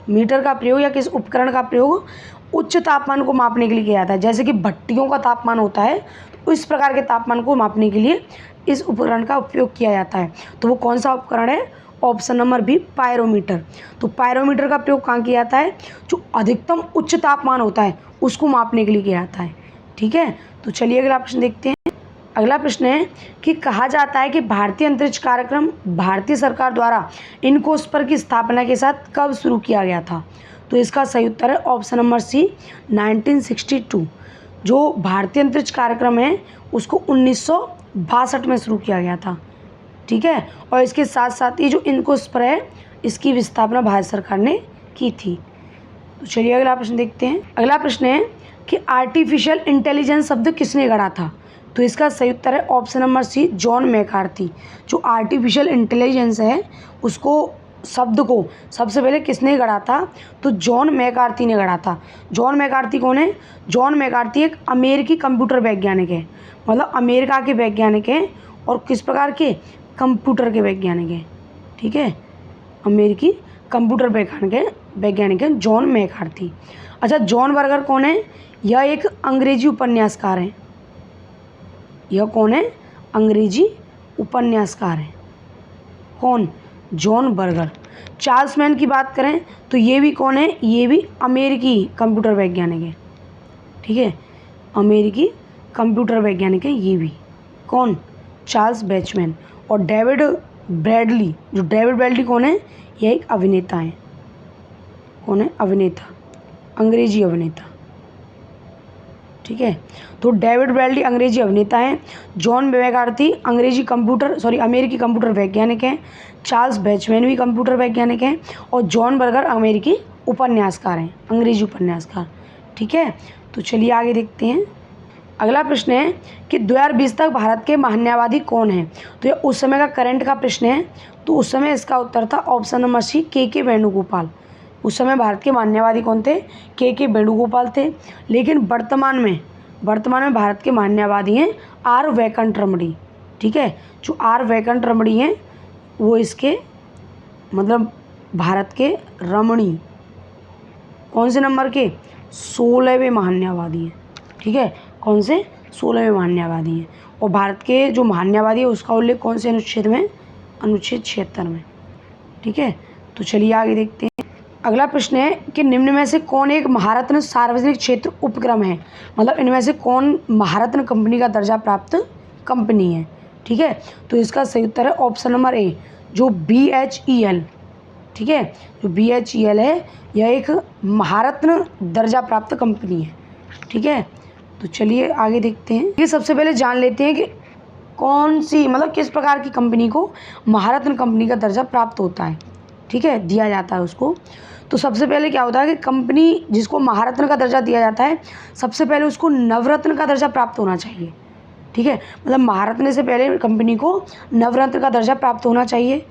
मीटर का प्रयोग या किस उपकरण का प्रयोग उच्च तापमान को मापने के लिए किया जाता है, जैसे कि भट्टियों का तापमान होता है, तो इस प्रकार के तापमान को मापने के लिए इस उपकरण का उपयोग किया जाता है। तो वो कौन सा उपकरण है, ऑप्शन नंबर बी, पायरोमीटर। तो पायरोमीटर का प्रयोग कहाँ किया जाता है, जो अधिकतम उच्च तापमान होता है उसको मापने के लिए किया जाता है। ठीक है, तो चलिए अगला प्रश्न देखते हैं। अगला प्रश्न है कि कहा जाता है कि भारतीय अंतरिक्ष कार्यक्रम भारतीय सरकार द्वारा इनकोस्पर की स्थापना के साथ कब शुरू किया गया था। तो इसका सही उत्तर है ऑप्शन नंबर सी, 1962। जो भारतीय अंतरिक्ष कार्यक्रम है उसको 1962 में शुरू किया गया था। ठीक है, और इसके साथ साथ ही जो इनकोस्पर है इसकी स्थापना भारत सरकार ने की थी। तो चलिए अगला प्रश्न देखते हैं। अगला प्रश्न है कि आर्टिफिशियल इंटेलिजेंस शब्द किसने गढ़ा था। तो इसका सही उत्तर है option number C, John McCarthy. जो आर्टिफिशियल इंटेलिजेंस है उसको शब्द को सबसे पहले किसने गढ़ा था, तो जॉन मैकार्थी ने गढ़ा था। जॉन मैकार्थी कौन है, जॉन मैकार्थी एक अमेरिकी कंप्यूटर वैज्ञानिक है, मतलब अमेरिका के वैज्ञानिक हैं, और किस प्रकार के, कंप्यूटर के वैज्ञानिक हैं। ठीक है, अमेरिकी कंप्यूटर वैज्ञानिक हैं जॉन मैकार्थी। अच्छा, जॉन बर्गर कौन है, यह एक अंग्रेजी उपन्यासकार हैं। यह कौन है, अंग्रेजी उपन्यासकार हैं। कौन, जॉन बर्गर। चार्ल्स मैन की बात करें तो ये भी कौन है, ये भी अमेरिकी कंप्यूटर वैज्ञानिक है। ठीक है, अमेरिकी कंप्यूटर वैज्ञानिक है ये भी। कौन, चार्ल्स बैचमैन। और डेविड ब्रैडली, जो डेविड ब्रैडली कौन है, यह एक अभिनेता है। कौन है, अभिनेता, अंग्रेजी अभिनेता। ठीक है, तो डेविड ब्रैडली अंग्रेजी अभिनेता हैं, जॉन मैकार्थी अमेरिकी कंप्यूटर वैज्ञानिक हैं, चार्ल्स बैचमैन भी कंप्यूटर वैज्ञानिक हैं, और जॉन बर्गर अमेरिकी उपन्यासकार हैं, अंग्रेजी उपन्यासकार। ठीक है, तो चलिए आगे देखते हैं। अगला प्रश्न है कि 2020 तक भारत के महान्यायवादी कौन हैं। तो ये उस समय का करंट का प्रश्न है, तो उस समय इसका उत्तर था ऑप्शन नंबर सी, के वेणुगोपाल। उस समय भारत के महान्यायवादी कौन थे, के वेणुगोपाल थे। लेकिन वर्तमान में भारत के महान्यायवादी हैं आर वैकुंठ रमणी। ठीक है, जो आर वैकुंठ रमणी हैं वो इसके मतलब भारत के रमणी कौन से नंबर के, 16वें महान्यायवादी हैं। ठीक है, कौन से, 16वें महान्यायवादी हैं। और भारत के जो महान्यायवादी है उसका उल्लेख कौन से अनुच्छेद में, अनुच्छेद 76 में। ठीक है, तो चलिए आगे देखते हैं। अगला प्रश्न है कि निम्न में से कौन एक महारत्न सार्वजनिक क्षेत्र उपक्रम है, मतलब इनमें से कौन महारत्न कंपनी का दर्जा प्राप्त कंपनी है। ठीक है, तो इसका सही उत्तर है ऑप्शन नंबर ए, जो BHEL। ठीक है, जो BHEL है यह एक महारत्न दर्जा प्राप्त कंपनी है। ठीक है, तो चलिए आगे देखते हैं। ये सबसे पहले जान लेते हैं कि कौन सी, मतलब किस प्रकार की कंपनी को महारत्न कंपनी का दर्जा प्राप्त होता है। ठीक है, दिया जाता है उसको। तो सबसे पहले क्या होता है कि कंपनी जिसको महारत्न का दर्जा दिया जाता है, सबसे पहले उसको नवरत्न का दर्जा प्राप्त होना चाहिए। ठीक है, मतलब महारत्न से पहले कंपनी को नवरत्न का दर्जा प्राप्त होना चाहिए,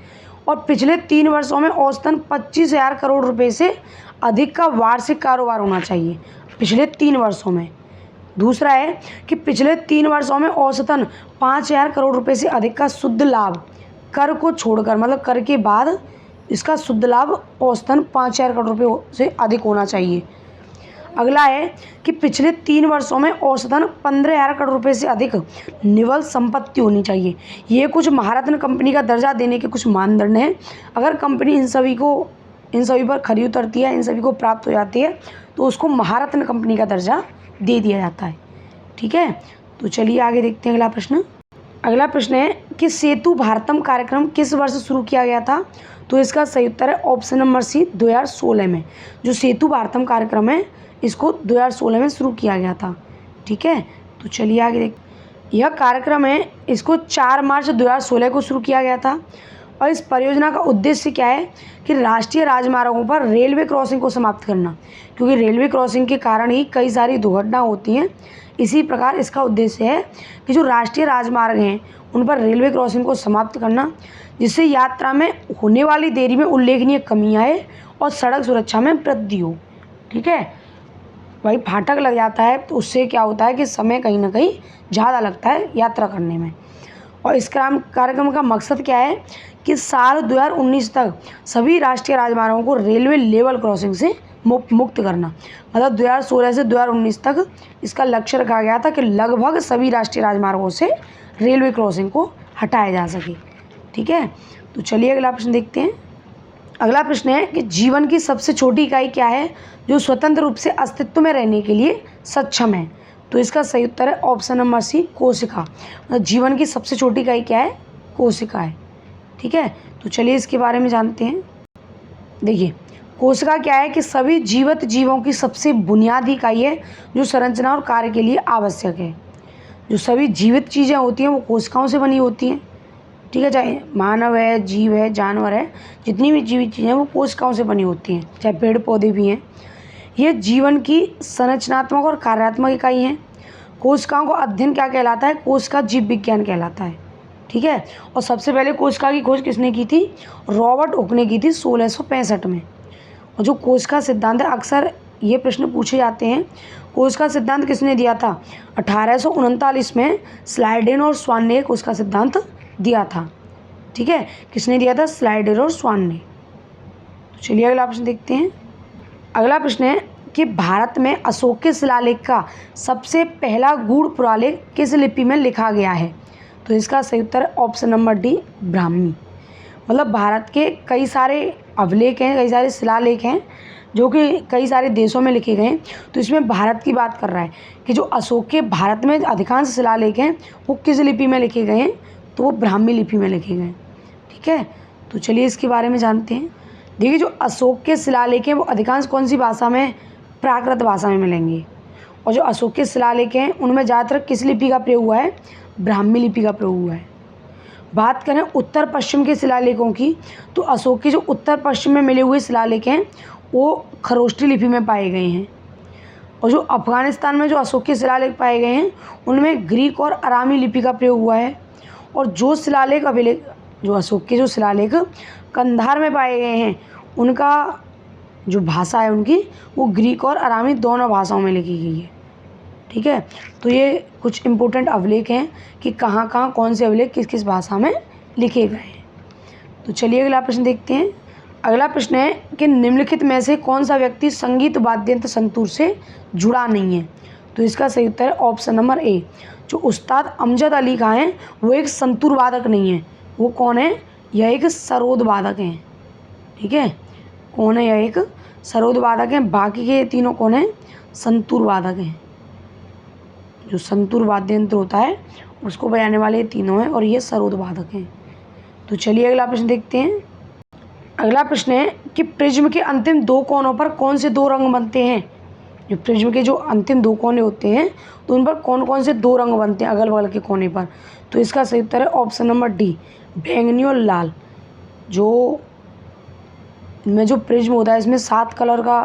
और पिछले 3 वर्षों में औसतन 25,000 करोड़ रुपए से अधिक का वार्षिक कारोबार होना चाहिए, पिछले 3 वर्षों में। दूसरा है कि पिछले 3 वर्षों में औसतन 5,000 करोड़ रुपए से अधिक का शुद्ध लाभ, कर को छोड़कर, मतलब कर के बाद इसका शुद्ध लाभ औसतन 5,000 करोड़ रुपए से अधिक होना चाहिए। अगला है कि पिछले 3 वर्षों में औसतन 15,000 करोड़ रुपए से अधिक निवल संपत्ति होनी चाहिए। ये कुछ महारत्न कंपनी का दर्जा देने के कुछ मानदंड हैं। अगर कंपनी इन सभी पर खरी उतरती है, इन सभी को प्राप्त हो जाती है, तो उसको महारत्न कंपनी का दर्जा दे दिया जाता है। ठीक है, तो चलिए आगे देखते हैं अगला प्रश्न। अगला प्रश्न है कि सेतु भारतम कार्यक्रम किस वर्ष शुरू किया गया था। तो इसका सही उत्तर है ऑप्शन नंबर सी, 2016 में। जो सेतु भारतम कार्यक्रम है इसको 2016 में शुरू किया गया था। ठीक है, तो चलिए आगे देख। यह कार्यक्रम है इसको 4 मार्च 2016 को शुरू किया गया था, और इस परियोजना का उद्देश्य क्या है कि राष्ट्रीय राजमार्गों पर रेलवे क्रॉसिंग को समाप्त करना, क्योंकि रेलवे क्रॉसिंग के कारण ही कई सारी दुर्घटना होती हैं। इसी प्रकार इसका उद्देश्य है कि जो राष्ट्रीय राजमार्ग हैं उन पर रेलवे क्रॉसिंग को समाप्त करना, जिससे यात्रा में होने वाली देरी में उल्लेखनीय कमी आए और सड़क सुरक्षा में वृद्धि हो। ठीक है, भाई फाटक लग जाता है तो उससे क्या होता है कि समय कहीं ना कहीं ज़्यादा लगता है यात्रा करने में। और इस कार्यक्रम का मकसद क्या है कि साल 2019 तक सभी राष्ट्रीय राजमार्गों को रेलवे लेवल क्रॉसिंग से मुक्त करना। मतलब 2016 से 2019 तक इसका लक्ष्य रखा गया था कि लगभग सभी राष्ट्रीय राजमार्गों से रेलवे क्रॉसिंग को हटाया जा सके। ठीक है, तो चलिए अगला प्रश्न देखते हैं। अगला प्रश्न है कि जीवन की सबसे छोटी इकाई क्या है जो स्वतंत्र रूप से अस्तित्व में रहने के लिए सक्षम है? तो इसका सही उत्तर है ऑप्शन नंबर सी, कोशिका। मतलब जीवन की सबसे छोटी इकाई क्या है? कोशिका है। ठीक है, तो चलिए इसके बारे में जानते हैं। देखिए, कोशिका क्या है कि सभी जीवित जीवों की सबसे बुनियादी इकाई है जो संरचना और कार्य के लिए आवश्यक है। जो सभी जीवित चीज़ें होती हैं वो कोशिकाओं से बनी होती हैं। ठीक है, चाहे मानव है, जीव है, जानवर है, जितनी भी जीवित चीज़ें हैं वो कोशिकाओं से बनी होती हैं, चाहे पेड़ पौधे भी हैं। ये जीवन की संरचनात्मक और कार्यात्मक इकाई हैं। कोशिकाओं का अध्ययन क्या कहलाता है? कोशिका जीव विज्ञान कहलाता है। ठीक है, और सबसे पहले कोशिका की खोज किसने की थी? रॉबर्ट हुक ने की थी 1665 में। और जो कोशिका सिद्धांत है, अक्सर ये प्रश्न पूछे जाते हैं, कोशिका सिद्धांत किसने दिया था? 1839 में स्लाइडेन और स्वान ने कोशिका सिद्धांत दिया था। ठीक है, किसने दिया था? स्लाइडेन और स्वान ने। तो चलिए अगला प्रश्न देखते हैं। अगला प्रश्न है कि भारत में अशोक के शिलालेख का सबसे पहला गूढ़ पुरालेख किस लिपि में लिखा गया है? तो इसका सही उत्तर ऑप्शन नंबर डी, ब्राह्मी। मतलब भारत के कई सारे अभिलेख हैं, कई सारे शिलालेख हैं जो कि कई सारे देशों में लिखे गए हैं। तो इसमें भारत की बात कर रहा है कि जो अशोक के भारत में अधिकांश शिलालेख हैं वो किस लिपि में लिखे गए हैं? तो वो ब्राह्मी लिपि में लिखे गए हैं। ठीक है, तो चलिए इसके बारे में जानते हैं। देखिए, जो अशोक के शिलालेख हैं वो अधिकांश कौन सी भाषा में? प्राकृत भाषा में मिलेंगे। और जो अशोक के शिलालेख हैं उनमें ज़्यादातर किस लिपि का प्रयोग हुआ है? ब्राह्मी लिपि का प्रयोग हुआ है। बात करें उत्तर पश्चिम के शिलालेखों की, तो अशोक के जो उत्तर पश्चिम में मिले हुए शिलालेख हैं वो खरोष्टी लिपि में पाए गए हैं। और जो अफगानिस्तान में जो अशोक के शिलालेख पाए गए हैं उनमें ग्रीक और अरामी लिपि का प्रयोग हुआ है। और जो शिलालेख अभिलेख, जो अशोक के जो शिलालेख कंधार में पाए गए हैं उनका जो भाषा है उनकी वो ग्रीक और अरामी दोनों भाषाओं में लिखी गई है। ठीक है, तो ये कुछ इम्पोर्टेंट अभिलेख हैं कि कहाँ कहाँ कौन से अभिलेख किस किस भाषा में लिखे गए हैं। तो चलिए अगला प्रश्न देखते हैं। अगला प्रश्न है कि निम्नलिखित में से कौन सा व्यक्ति संगीत वाद्ययंत्र संतूर से जुड़ा नहीं है? तो इसका सही उत्तर है ऑप्शन नंबर ए, जो उस्ताद अमजद अली खां हैं वो एक संतूर वादक नहीं है। वो कौन है? यह एक सरोद वादक हैं। ठीक है, कौन है? यह एक सरोद वादक हैं। बाकी के तीनों कौन है? संतूर वादक हैं। जो संतूर वाद्य यंत्र होता है उसको बजाने वाले ये तीनों हैं और ये सरोद वादक हैं। तो चलिए अगला प्रश्न देखते हैं। अगला प्रश्न है कि प्रिज्म के अंतिम दो कोनों पर कौन से दो रंग बनते हैं? जो प्रिज्म के जो अंतिम दो कोने होते हैं तो उन पर कौन कौन से दो रंग बनते हैं अगल बगल के कोने पर? तो इसका सही उत्तर है ऑप्शन नंबर डी, बैंगनी और लाल। जो इनमें जो प्रिज्म होता है इसमें 7 कलर का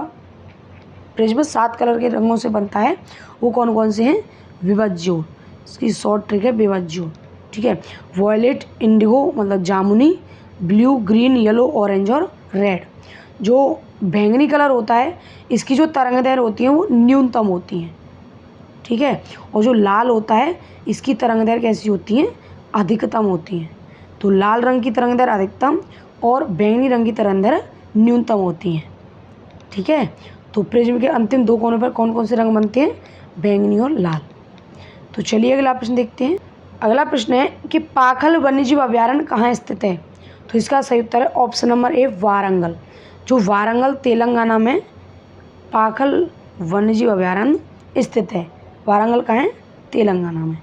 प्रिज्म 7 कलर के रंगों से बनता है। वो कौन कौन से हैं? विवज्यो, इसकी शॉर्ट ट्रिक है विवज्यो। ठीक है, वॉयलेट, इंडिगो मतलब जामुनी, ब्लू, ग्रीन, येलो, ऑरेंज और रेड। जो बैंगनी कलर होता है इसकी जो तरंगदैर्घ्य होती है वो न्यूनतम होती हैं। ठीक है, और जो लाल होता है इसकी तरंगदैर्घ्य कैसी होती हैं? अधिकतम होती हैं। तो लाल रंग की तरंगदैर्घ्य अधिकतम और बैंगनी रंग की तरंगदैर्घ्य न्यूनतम होती हैं। ठीक है, तो प्रिज्म के अंतिम दो कोनों पर कौन कौन से रंग बनते हैं? बैंगनी और लाल। तो चलिए अगला प्रश्न देखते हैं। अगला प्रश्न है कि पाखल वन्यजीव अभयारण्य कहाँ स्थित है? तो इसका सही उत्तर है ऑप्शन नंबर ए, वारंगल। जो वारंगल तेलंगाना में पाखल वन्यजीव अभयारण्य स्थित है। वारंगल कहाँ है? तेलंगाना में।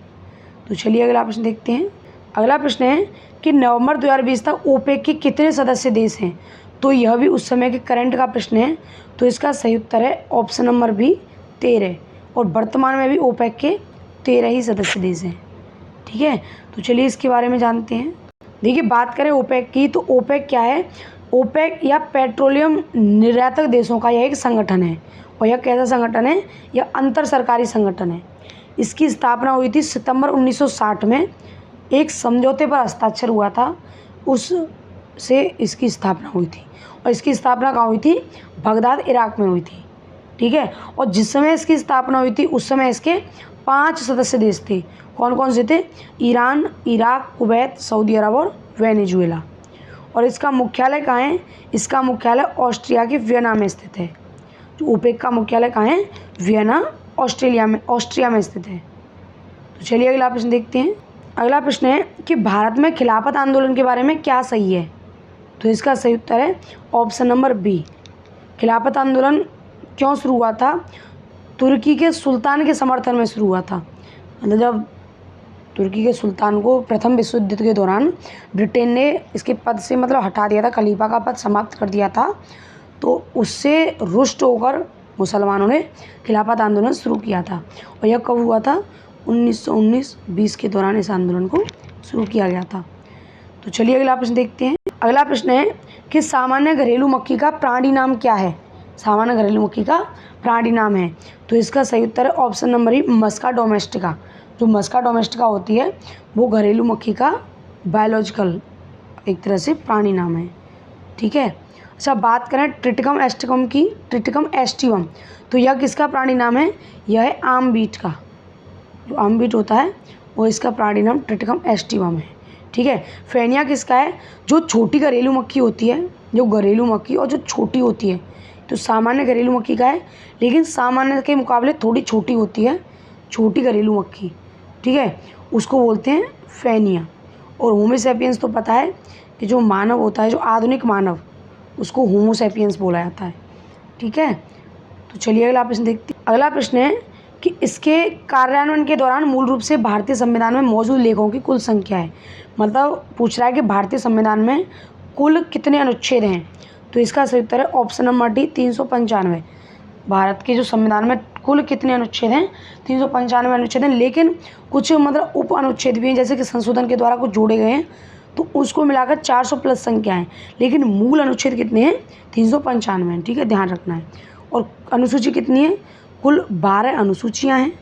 तो चलिए अगला प्रश्न देखते हैं। अगला प्रश्न है कि नवंबर 2020 तक ओपेक के कितने सदस्य देश हैं? तो यह भी उस समय के करंट का प्रश्न है। तो इसका सही उत्तर है ऑप्शन नंबर बी, 13। और वर्तमान में भी ओपेक के 13 ही सदस्य देश हैं। ठीक है, तो चलिए इसके बारे में जानते हैं। देखिए बात करें ओपेक की, तो ओपेक क्या है? ओपेक या पेट्रोलियम निर्यातक देशों का यह एक संगठन है। और यह कैसा संगठन है? यह अंतर सरकारी संगठन है। इसकी स्थापना हुई थी सितंबर 1960 में, एक समझौते पर हस्ताक्षर हुआ था, उससे इसकी स्थापना हुई थी। और इसकी स्थापना कहाँ हुई थी? बगदाद, इराक में हुई थी। ठीक है। और जिस समय इसकी स्थापना हुई थी उस समय इसके 5 सदस्य देश थे। कौन कौन से थे? ईरान, इराक, कुवैत, सऊदी अरब और वेनेजुएला। और इसका मुख्यालय कहाँ है? इसका मुख्यालय ऑस्ट्रिया के वियना में स्थित है। जो ओपेक का मुख्यालय कहाँ है? वियना, ऑस्ट्रिया में स्थित है। तो चलिए अगला प्रश्न देखते हैं। अगला प्रश्न है कि भारत में खिलाफत आंदोलन के बारे में क्या सही है? तो इसका सही उत्तर है ऑप्शन नंबर बी। खिलाफत आंदोलन क्यों शुरू हुआ था? तुर्की के सुल्तान के समर्थन में शुरू हुआ था। मतलब जब तुर्की के सुल्तान को प्रथम विश्व युद्ध के दौरान ब्रिटेन ने इसके पद से मतलब हटा दिया था, खलीफा का पद समाप्त कर दिया था, तो उससे रुष्ट होकर मुसलमानों ने खिलाफत आंदोलन शुरू किया था। और यह कब हुआ था? 1919-20 के दौरान इस आंदोलन को शुरू किया गया था। तो चलिए अगला प्रश्न देखते हैं। अगला प्रश्न है कि सामान्य घरेलू मक्खी का प्राणी नाम क्या है? सामान्य घरेलू मक्खी का प्राणी नाम है, तो इसका सही उत्तर है ऑप्शन नंबर ई, मस्का डोमेस्टिका। जो मस्का डोमेस्टिका होती है वो घरेलू मक्खी का बायोलॉजिकल एक तरह से प्राणी नाम है। ठीक है। अच्छा, बात करें ट्रिटिकम एस्टिकम की, ट्रिटिकम एस्टिवम, तो यह किसका प्राणी नाम है? यह है आम बीट का। जो आम बीट होता है वो इसका प्राणी नाम ट्रिटिकम एस्टिवम है। ठीक है। फेनिया किसका है? जो छोटी घरेलू मक्खी होती है, जो घरेलू मक्खी और जो छोटी होती है, तो सामान्य घरेलू मक्खी का है, लेकिन सामान्य के मुकाबले थोड़ी छोटी होती है, छोटी घरेलू मक्खी। ठीक है, उसको बोलते हैं फेनिया। और होमो सैपियंस तो पता है कि जो मानव होता है, जो आधुनिक मानव, उसको होमो सैपियंस बोला जाता है। ठीक है। तो चलिए अगला प्रश्न देखते हैं। अगला प्रश्न है कि इसके कार्यान्वयन के दौरान मूल रूप से भारतीय संविधान में मौजूद लेखों की कुल संख्या है। मतलब पूछ रहा है कि भारतीय संविधान में कुल कितने अनुच्छेद हैं? तो इसका सही उत्तर है ऑप्शन नंबर डी, 395। भारत के जो संविधान में कुल कितने अनुच्छेद हैं? 395 अनुच्छेद हैं, लेकिन कुछ मतलब उप अनुच्छेद भी हैं, जैसे कि संशोधन के द्वारा कुछ जोड़े गए हैं, तो उसको मिलाकर 400 प्लस संख्या है, लेकिन मूल अनुच्छेद कितने हैं? 395 हैं। ठीक है, ध्यान रखना है। और अनुसूची कितनी है? कुल 12 अनुसूचियाँ हैं।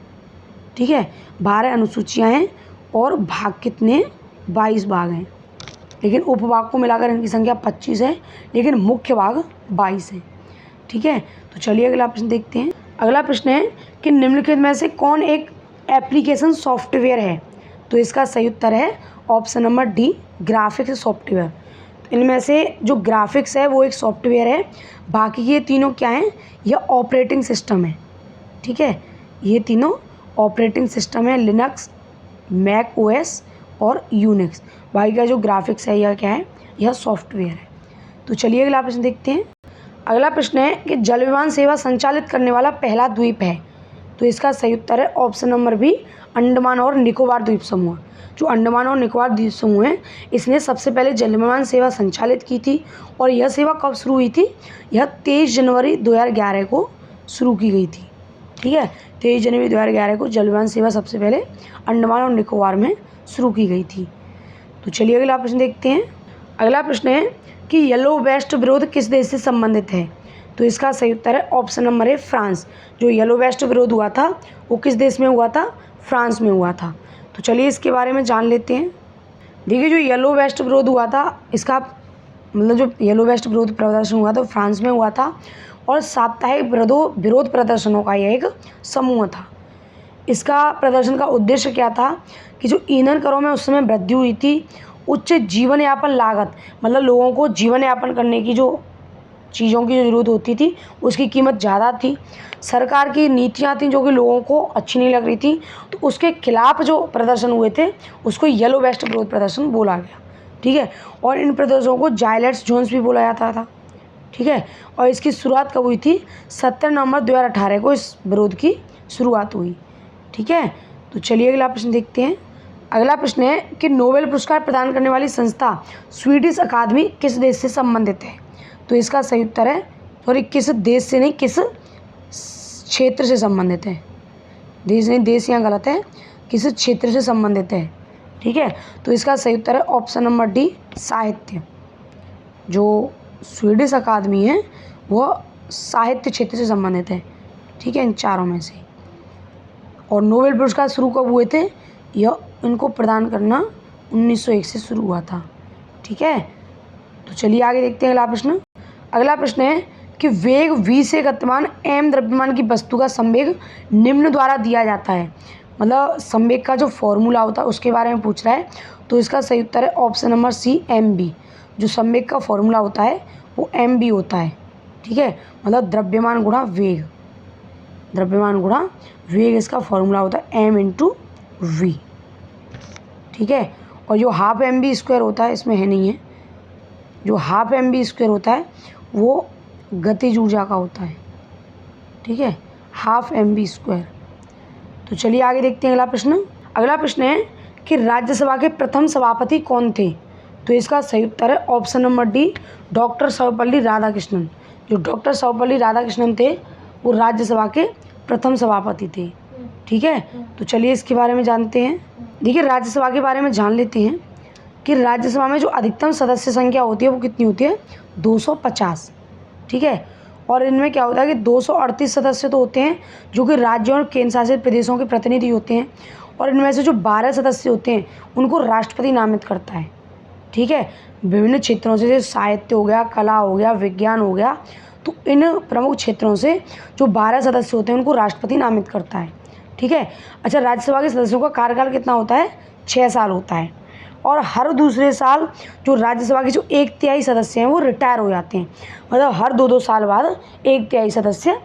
ठीक है, 12 अनुसूचियाँ हैं और भाग कितने? 22 भाग हैं, लेकिन उपभाग को मिलाकर इनकी संख्या 25 है, लेकिन मुख्य भाग 22 है। ठीक है। तो चलिए अगला प्रश्न देखते हैं। अगला प्रश्न है कि निम्नलिखित में से कौन एक एप्लीकेशन सॉफ्टवेयर है? तो इसका सही उत्तर है option number D, graphics software. तो इनमें से जो ग्राफिक्स है वो एक सॉफ्टवेयर है, बाकी ये तीनों क्या हैं? यह ऑपरेटिंग सिस्टम है। ठीक है, ये तीनों ऑपरेटिंग सिस्टम है, लिनक्स, मैक ओएस और यूनिक्स। बाकी का जो ग्राफिक्स है यह क्या है? यह सॉफ्टवेयर है। तो चलिए अगला प्रश्न देखते हैं। अगला प्रश्न है कि जल विमान सेवा संचालित करने वाला पहला द्वीप है? तो इसका सही उत्तर है ऑप्शन नंबर बी, अंडमान और निकोबार द्वीप समूह। जो अंडमान और निकोबार द्वीप समूह है, इसने सबसे पहले जल विमान सेवा संचालित की थी। और यह सेवा कब शुरू हुई थी? यह 23 जनवरी 2011 को शुरू की गई थी। ठीक है, 23 जनवरी 2011 को जल विमान सेवा सबसे पहले अंडमान और निकोबार में शुरू की गई थी। तो चलिए अगला प्रश्न देखते हैं। अगला प्रश्न है कि येलो वेस्ट विरोध किस देश से संबंधित है? तो इसका सही उत्तर है ऑप्शन नंबर ए, फ्रांस। जो येलो वेस्ट विरोध हुआ था वो किस देश में हुआ था? फ्रांस में हुआ था। तो चलिए इसके बारे में जान लेते हैं। देखिए, जो येलो वेस्ट विरोध हुआ था, इसका मतलब जो येलो वेस्ट विरोध प्रदर्शन हुआ था फ्रांस में हुआ था, और साप्ताहिक विरोध प्रदर्शनों का यह एक समूह था। इसका प्रदर्शन का उद्देश्य क्या था कि जो ईंधन करों में उस समय वृद्धि हुई थी, उच्च जीवन यापन लागत, मतलब लोगों को जीवन यापन करने की जो चीज़ों की जो ज़रूरत होती थी उसकी कीमत ज़्यादा थी, सरकार की नीतियाँ थी जो कि लोगों को अच्छी नहीं लग रही थी, तो उसके खिलाफ जो प्रदर्शन हुए थे उसको येलो वेस्ट विरोध प्रदर्शन बोला गया। ठीक है, और इन प्रदर्शनों को जाइलेट्स जोन्स भी बोला जाता था। ठीक है, और इसकी शुरुआत कब हुई थी? 17 नवंबर 2018 को इस विरोध की शुरुआत हुई। ठीक है, तो चलिए अगला प्रश्न देखते हैं। अगला प्रश्न है कि नोबेल पुरस्कार प्रदान करने वाली संस्था स्वीडिश अकादमी किस देश से संबंधित है? तो इसका सही उत्तर है, सॉरी, किस देश से नहीं, किस क्षेत्र से संबंधित है। देश नहीं, देश यहाँ गलत है, किस क्षेत्र से संबंधित है। ठीक है, तो इसका सही उत्तर है ऑप्शन नंबर डी साहित्य। जो स्वीडिश अकादमी है वह साहित्य क्षेत्र से संबंधित है, ठीक है, इन चारों में से। और नोबेल पुरस्कार शुरू कब हुए थे? यह इनको प्रदान करना 1901 से शुरू हुआ था, ठीक है। तो चलिए आगे देखते हैं अगला प्रश्न। अगला प्रश्न है कि वेग v से गतिमान m द्रव्यमान की वस्तु का संवेग निम्न द्वारा दिया जाता है। मतलब संवेग का जो फॉर्मूला होता है उसके बारे में पूछ रहा है। तो इसका सही उत्तर है ऑप्शन नंबर सी mb। जो संवेग का फॉर्मूला होता है वो mb होता है, ठीक है। मतलब द्रव्यमान गुणा वेग, द्रव्यमान गुणा वेग इसका फॉर्मूला होता है m इंटू वी, ठीक है। और जो हाफ mb स्क्वायर होता है इसमें है नहीं है, जो हाफ mb स्क्वायर होता है वो गतिज ऊर्जा का होता है, ठीक है, हाफ mb स्क्वायर। तो चलिए आगे देखते हैं अगला प्रश्न। अगला प्रश्न है कि राज्यसभा के प्रथम सभापति कौन थे? तो इसका सही उत्तर है option number D doctor Sarvepalli Radhakrishnan. जो डॉक्टर सर्वपल्ली राधाकृष्णन थे वो राज्यसभा के प्रथम सभापति थे, ठीक है। तो चलिए इसके बारे में जानते हैं। देखिए राज्यसभा के बारे में जान लेते हैं कि राज्यसभा में जो अधिकतम सदस्य संख्या होती है वो कितनी होती है? 250, ठीक है। और इनमें क्या होता है कि 238 सदस्य तो होते हैं जो कि राज्यों और केंद्र शासित प्रदेशों के प्रतिनिधि होते हैं, और इनमें से जो 12 सदस्य होते हैं उनको राष्ट्रपति नामित करता है, ठीक है। विभिन्न क्षेत्रों से, जैसे साहित्य हो गया, कला हो गया, विज्ञान हो गया, तो इन प्रमुख क्षेत्रों से जो 12 सदस्य होते हैं उनको राष्ट्रपति नामित करता है, ठीक है। अच्छा, राज्यसभा के सदस्यों का कार्यकाल कितना होता है? 6 साल होता है। और हर दूसरे साल जो राज्यसभा के जो 1/3 सदस्य हैं वो रिटायर हो जाते हैं। मतलब हर 2-2 साल बाद 1/3 सदस्य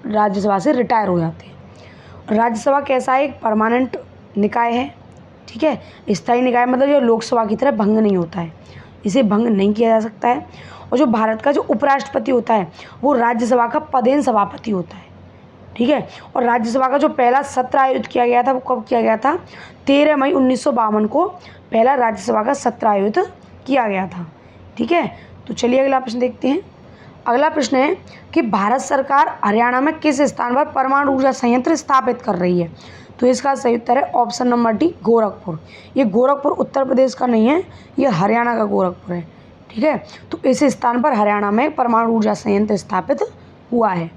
राज्यसभा से रिटायर हो जाते हैं। राज्यसभा कैसा है? एक परमानेंट निकाय है, ठीक है, स्थायी निकाय। मतलब ये लोकसभा की तरह भंग नहीं होता है, इसे भंग नहीं किया जा सकता है। और जो भारत का जो उपराष्ट्रपति होता है वो राज्यसभा का पदेन सभापति होता है, ठीक है। और राज्यसभा का जो पहला सत्र आयोजित किया गया था वो कब किया गया था? 13 मई 1952 को पहला राज्यसभा का सत्र आयोजित किया गया था, ठीक है। तो चलिए अगला प्रश्न देखते हैं। अगला प्रश्न है कि भारत सरकार हरियाणा में किस स्थान पर परमाणु ऊर्जा संयंत्र स्थापित कर रही है? तो इसका सही उत्तर है ऑप्शन नंबर डी गोरखपुर। ये गोरखपुर उत्तर प्रदेश का नहीं है, ये हरियाणा का गोरखपुर है, ठीक है। तो इस स्थान पर हरियाणा में परमाणु ऊर्जा संयंत्र स्थापित हुआ है,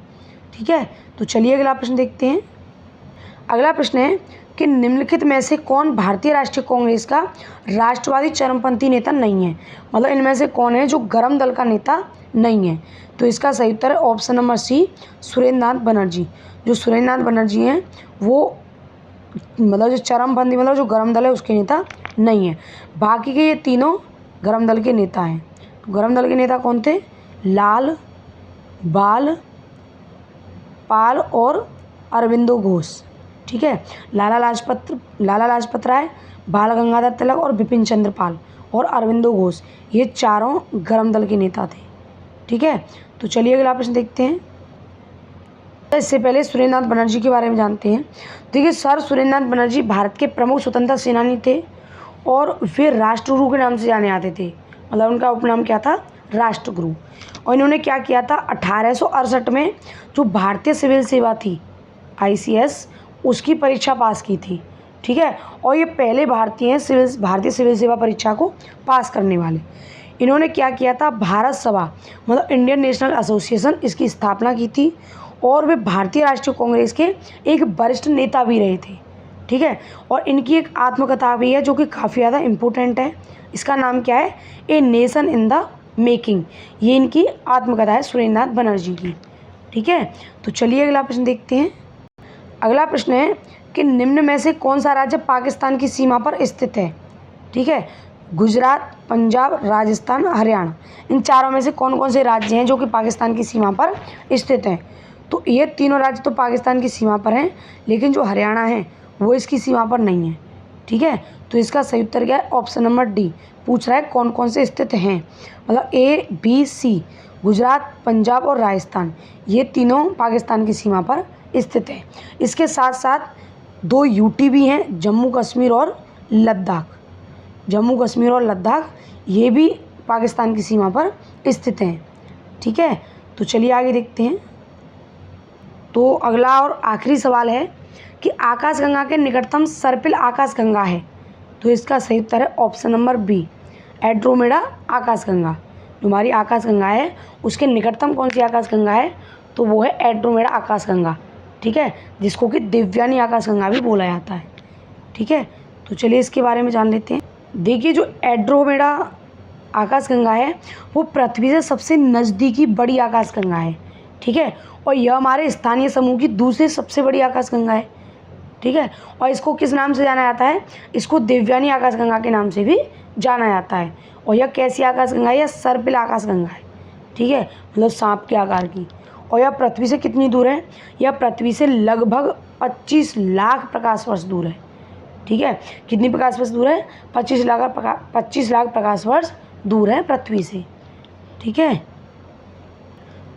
ठीक है। तो चलिए अगला प्रश्न देखते हैं। अगला प्रश्न है कि निम्नलिखित में से कौन भारतीय राष्ट्रीय कांग्रेस का राष्ट्रवादी चरमपंथी नेता नहीं है? मतलब इनमें से कौन है जो गरम दल का नेता नहीं है? तो इसका सही उत्तर है ऑप्शन नंबर सी सुरेंद्र नाथ बनर्जी। जो सुरेंद्र नाथ बनर्जी हैं वो मतलब जो चरमपंथी मतलब जो गरम दल है उसके नेता नहीं है। बाकी के ये तीनों गरम दल के नेता हैं। तो गरम दल के नेता कौन थे? लाल, बाल पाल और अरविंदो घोष, ठीक है। लाला लाजपत राय, बाल गंगाधर तिलक और बिपिन चंद्र पाल और अरविंदो घोष, ये चारों गरम दल के नेता थे, ठीक है। तो चलिए अगला प्रश्न देखते हैं। इससे पहले सुरेंद्र नाथ बनर्जी के बारे में जानते हैं। देखिए सर सुरेंद्र नाथ बनर्जी भारत के प्रमुख स्वतंत्रता सेनानी थे और वे राष्ट्रगुरु के नाम से जाने जाते थे। मतलब उनका उपनाम क्या था? राष्ट्रगुरु। और इन्होंने क्या किया था? 1868 में जो भारतीय सिविल सेवा थी ICS उसकी परीक्षा पास की थी, ठीक है। और ये पहले भारतीय सिविल सेवा परीक्षा को पास करने वाले। इन्होंने क्या किया था? भारत सभा मतलब इंडियन नेशनल एसोसिएशन इसकी स्थापना की थी और वे भारतीय राष्ट्रीय कांग्रेस के एक वरिष्ठ नेता भी रहे थे, ठीक है। और इनकी एक आत्मकथा भी है जो कि काफ़ी ज़्यादा इम्पोर्टेंट है। इसका नाम क्या है? A nation in the making. ये इनकी आत्मकथा है सुरेंद्र नाथ बनर्जी की, ठीक है। तो चलिए अगला प्रश्न देखते हैं। अगला प्रश्न है कि निम्न में से कौन सा राज्य पाकिस्तान की सीमा पर स्थित है? ठीक है, गुजरात, पंजाब, राजस्थान, हरियाणा, इन चारों में से कौन कौन से राज्य हैं जो कि पाकिस्तान की सीमा पर स्थित हैं? तो ये तीनों राज्य तो पाकिस्तान की सीमा पर हैं, लेकिन जो हरियाणा है वो इसकी सीमा पर नहीं है, ठीक है। तो इसका सही उत्तर क्या है? ऑप्शन नंबर डी पूछ रहा है कौन कौन से स्थित हैं। मतलब A, B, C, Gujarat, Punjab और राजस्थान, ये तीनों पाकिस्तान की सीमा पर स्थित हैं। इसके साथ साथ 2 UT भी हैं, जम्मू कश्मीर और लद्दाख। जम्मू कश्मीर और लद्दाख ये भी पाकिस्तान की सीमा पर स्थित हैं, ठीक है। तो चलिए आगे देखते हैं। तो अगला और आखिरी सवाल है कि आकाशगंगा के निकटतम सर्पिल आकाशगंगा है, तो इसका सही उत्तर है ऑप्शन नंबर बी, एंड्रोमेडा आकाशगंगा। जो हमारी आकाशगंगा है उसके निकटतम कौन सी आकाशगंगा है, तो वो है एंड्रोमेडा आकाशगंगा, ठीक है, जिसको कि देवयानी आकाशगंगा भी बोला जाता है, ठीक है। तो चलिए इसके बारे में जान लेते हैं। देखिए जो एंड्रोमेडा आकाशगंगा है वो पृथ्वी से सबसे नज़दीकी बड़ी आकाशगंगा है, ठीक है, और यह हमारे स्थानीय समूह की दूसरी सबसे बड़ी आकाशगंगा है, ठीक है। और इसको किस नाम से जाना जाता है, इसको देवयानी आकाशगंगा के नाम से भी जाना जाता है। और यह कैसी आकाशगंगा है, यह सर्पिल आकाशगंगा है, ठीक है, मतलब सांप के आकार की। और यह पृथ्वी से कितनी दूर है, यह पृथ्वी से लगभग 25 लाख प्रकाश वर्ष दूर है, ठीक है। कितनी प्रकाश वर्ष दूर है, 25 लाख प्रकाश वर्ष दूर है पृथ्वी से, ठीक है।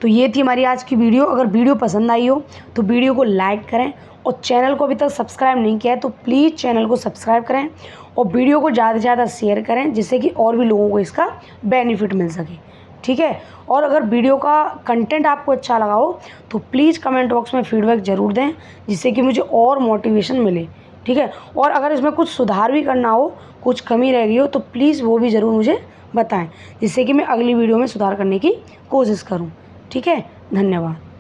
तो ये थी हमारी आज की वीडियो। अगर वीडियो पसंद आई हो तो वीडियो को लाइक करें, और चैनल को अभी तक सब्सक्राइब नहीं किया है तो प्लीज़ चैनल को सब्सक्राइब करें, और वीडियो को ज़्यादा से ज़्यादा शेयर करें जिससे कि और भी लोगों को इसका बेनिफिट मिल सके, ठीक है। और अगर वीडियो का कंटेंट आपको अच्छा लगा हो तो प्लीज़ कमेंट बॉक्स में फीडबैक ज़रूर दें, जिससे कि मुझे और मोटिवेशन मिले, ठीक है। और अगर इसमें कुछ सुधार भी करना हो, कुछ कमी रह गई हो, तो प्लीज़ वो भी ज़रूर मुझे बताएं, जिससे कि मैं अगली वीडियो में सुधार करने की कोशिश करूं, ठीक है। धन्यवाद।